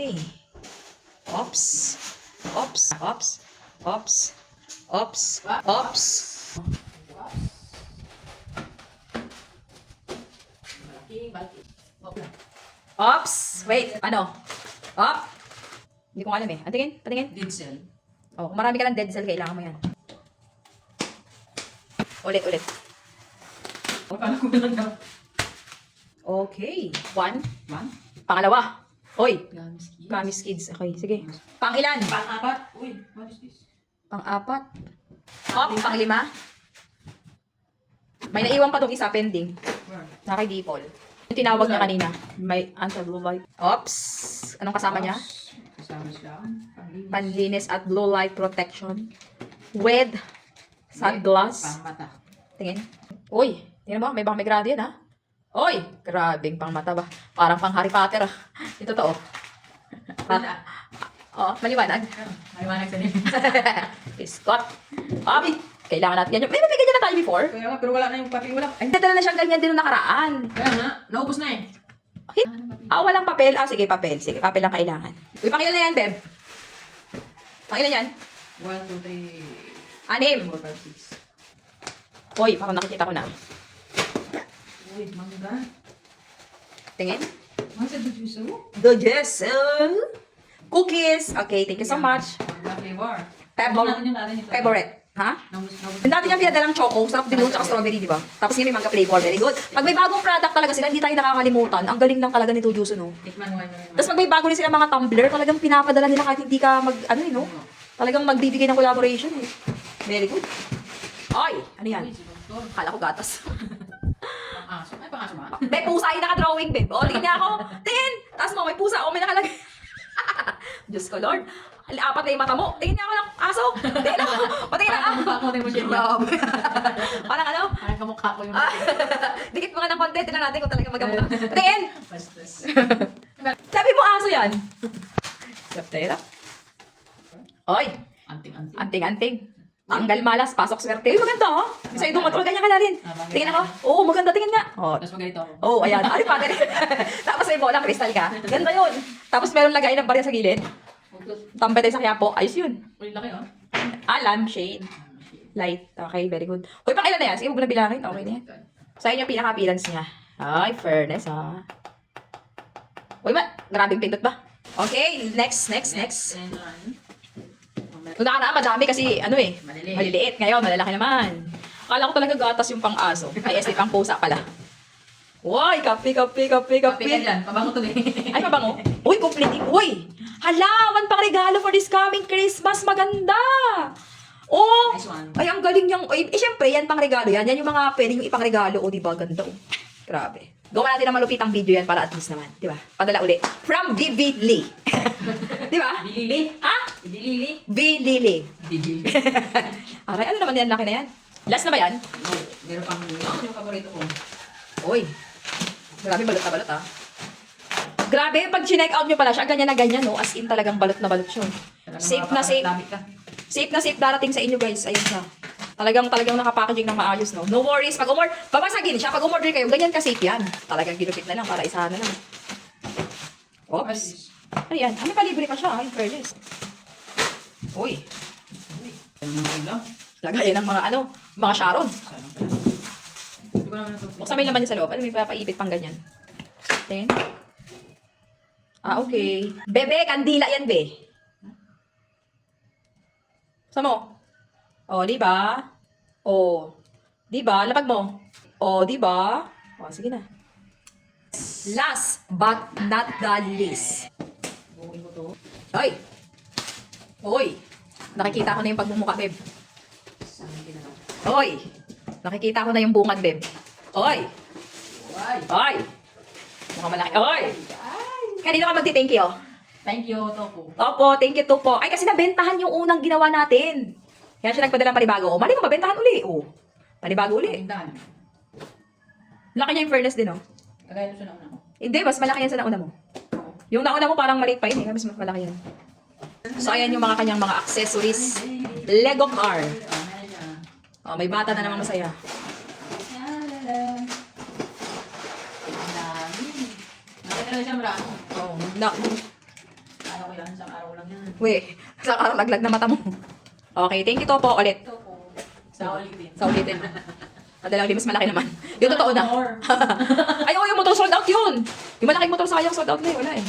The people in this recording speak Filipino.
Okay. Ops. Ops. Ops. Ops. Ops. Ops. Ops. Wait. Ano? Op. Hindi ko alam eh. Patingin. Patingin. Dead cell. Oh, kung marami ka ng dead cell, kailangan mo yan. Ulit, ulit. Paano ko lang daw? Okay. One. Man? Pangalawa. Hoy. Gamis kids. Gamis kids. Okay, sige. Pang-ilan? Pang-apat. Uy, what is this? Pang-apat. Op. Pang-lima. May naiwan pa tong isa pending. Where? Na kay Dipol. Yung tinawag niya kanina. May anti-blue light. Ops. Anong kasama niya? Kasama siya. Panglinis. Panlinis at blue light protection. With sunglass. Pang-mata. Tingin. Uy, tingnan mo. May bang may grado yan, ha? Uy, grabing pang mata ba? Parang pang Harry Potter, ah. Ito to, oh. Wala. Oh, maliwanag. Maliwanag sa nila. Scott. Abi, kailangan natin yan. May ganyan na tayo before. Kaya nga, pero wala na yung papel. Wala. Ay, nadala na siyang ganyan din nung nakaraan. Kaya nga, naubos na eh. Okay. Walang papel. Sige, papel. Sige, papel lang kailangan. Uy, pangilan na yan, Beb? Pangilan yan? 1, 2, 3, Anim. 4, 5, 6. Uy, parang nakikita ko na. Uy, mangga. Tingin. Masa the juice mo? The Jessel. Cookies. Okay, thank you so much. Mangga flavor. Favorite. Favorite. Ha? Naubos. Dati niya pinadalang choco, sarap din yun, tsaka strawberry, di ba? Tapos ngayon may manga flavor, very good. Pag may bagong product talaga sila, hindi tayo nakakalimutan. Ang galing lang talaga nito, Juice, no? Tikman mo yun. Tapos pag may bago rin sila mga tumbler, talagang pinapadala nila kahit hindi ka no? Talagang magbibigay ng collaboration, eh. Very good. Ay, ano yan? Uy, si Doktor. Kala ko gatas. Pang-aso. Ay, pang-aso ba? May pusa yung naka-drawing, babe. O, tingin niya ako. Tingin! Tapos mo, may pusa. O, may nakalagay. Diyos ko, Lord. Apat na yung mata mo. Tingin niya ako ng aso. Tingin ako. Patingin na. Parang kamukha ko na yung machine. Parang ano? Parang kamukha ko yung Dikit mga ng content. Tingnan natin kung talaga magamukha. Tingin! Bastos. Sabi mo aso yan. Saptera. Oy! Anting-anting. Anting-anting. Tanggal malas, pasok swerte. Uy, maganda, ha? Bisa ito, matulog ganyan ka na rin. Tingin ako. Oo, maganda, tingin nga. Oh, Tapos maganito ako. oh, ayan. Ay, padre. Tapos may bolang crystal ka. Ganda yun. Tapos meron lagay ng barya sa gilid. Tambay tayo sa Quiapo. Ayos yun. Uy, laki oh. Lampshade. Light. Okay, very good. Uy, pang ilan na yan? Sige, huwag mo na bilangin. Okay na yan. Sa inyo, pinaka-appearance niya. Ay, fairness, ha? Uy, grabing pindot ba? Okay, next. And Kung nakaraan, madami kasi, Maliliit. maliliit. Ngayon, malalaki naman. Akala ko talaga gatas yung pang-aso. Ay, pang pusa pala. Uy, kape. Kape ka dyan. Pabango to eh. Ay, mabango. Uy, complete. Uy, halawan pang regalo for this coming Christmas. Maganda. Oh, Nice one. ay, ang galing niyang. Siyempre, yan pang regalo yan. Yan yung mga pwede yung ipang regalo. O, diba? Ganda, oh. Grabe. Gawa natin ng malupitang video yan para at least naman. Diba? Padala uli. From Vivi Lee. Diba? Bilili. Ha? Bilili. Vivi Lee. Bilili. Aray, ano naman yan? Laki na yan. Last na ba yan? No, meron pang yung paborito ko. Uy. Grabe, balot na balot, ah. Grabe, pag chinek out nyo pala siya, ganyan na ganyan, no? As in, talagang balot na balot siya. Safe na safe. Safe na safe darating sa inyo, guys. Ayun siya. Talagang nakapackaging ng maayos, no? No worries. Pag babasagin siya. Pag umorder kayo, ganyan ka safe yan. Talagang ginupit na lang para isahan na lang. Oops. Ano yan? May palibre pa siya, in fairness. Uy. Lagay ng mga Sharon. Buksan mo yung laman niya sa loob. Ano, may papaipit pang ganyan. Tingin. Okay. Bebe, kandila yan, be. Buksan mo. O, diba? O, diba? Lapag mo. O, diba? O, sige na. Last but not the least. Bukuin ko to. Hoy! Hoy! Nakikita ko na yung pagmumukha, babe. Hoy! Nakikita ko na yung bungad, babe. Hoy! Why? Hoy! Mukhang malaki. Hoy! Kanino ka magti-thank you? Thank you, Topo. Opo, thank you to po. Ay, kasi nabentahan yung unang ginawa natin. Yan siya nagpadala ng panibago. O, mali mo, mabentahan uli. O, panibago uli. Tindahan. Laki niya yung fairness din, o. Kagaya doon sa nauna ko. Hindi, mas malaki yan sa nauna mo. Yung nauna mo parang maliit pa yun, eh. Mas malaki yan. So, ayan yung mga kanyang mga accessories. Lego car. O, may bata na namang masaya. Ang dami. Nakita na siya marami. Oh, ko yan. Isang araw lang yan. We, sa araw laglag na mata mo. Okay, thank you Topo ulit. Toko. Sa ulitin. Sa ulitin. Madalang di mas malaki naman. Yung totoo na. More. Ay, yung motor sold out yun. Yung malaking motor sayang sold out na eh. Wala eh.